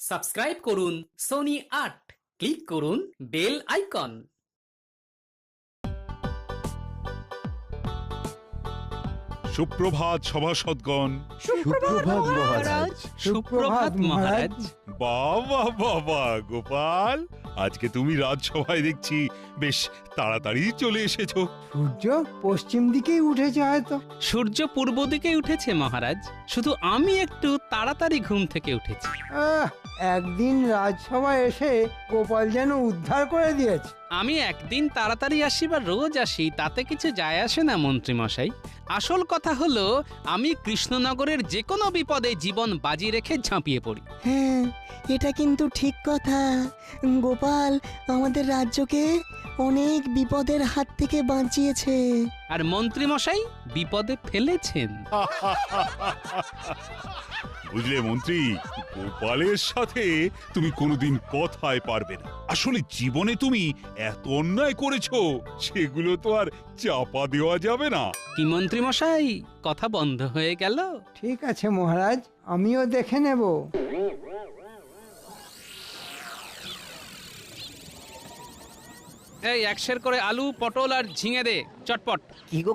Subscribe করুন Sony ৮, click করুন bell icon. সুপ্রভাত সভাসদগণ। সুপ্রভাত মহারাজ। সুপ্রভাত মহারাজ। বাবা বাবা গোপাল, আজকে তুমি রাজসভায় দেখছি বেশ তাড়াতাড়ি চলে এসেছো। সূর্য পশ্চিম দিকেই উঠেছে হয়তো। সূর্য পূর্ব দিকে উঠেছে মহারাজ, শুধু আমি একটু তাড়াতাড়ি ঘুম থেকে উঠেছি। একদিন রাজসভায় এসে গোপাল যেন উদ্ধার করে দিয়েছে। আমি একদিন তাড়াতাড়ি আসি বা রোজ আসি তাতে কিছু যায় আসে না মন্ত্রী মশাই। আসল কথা হলো আমি কৃষ্ণনগরের যে কোনো বিপদে জীবন বাজি রেখে ঝাঁপিয়ে পড়ি। হ্যাঁ, এটা কিন্তু ঠিক কথা। গোপাল আমাদের রাজ্যকে অনেক বিপদের হাত থেকে বাঁচিয়েছে। আর মন্ত্রী মশাই বিপদে ফেলেছেন। বুঝলে মন্ত্রী, গোপালের সাথে তুমি কোনোদিন কথায় পারবে না। আসলে জীবনে তুমি এত অন্যায় করেছো, সেগুলো তো আর চাপা দেওয়া যাবে না। কি মন্ত্রী মশাই, কথা বন্ধ হয়ে গেল? ঠিক আছে মহারাজ, আমিও দেখে নেব। এই ১০০ করে আলু, পটল আর ঝিঙে দে চটপট। কি গো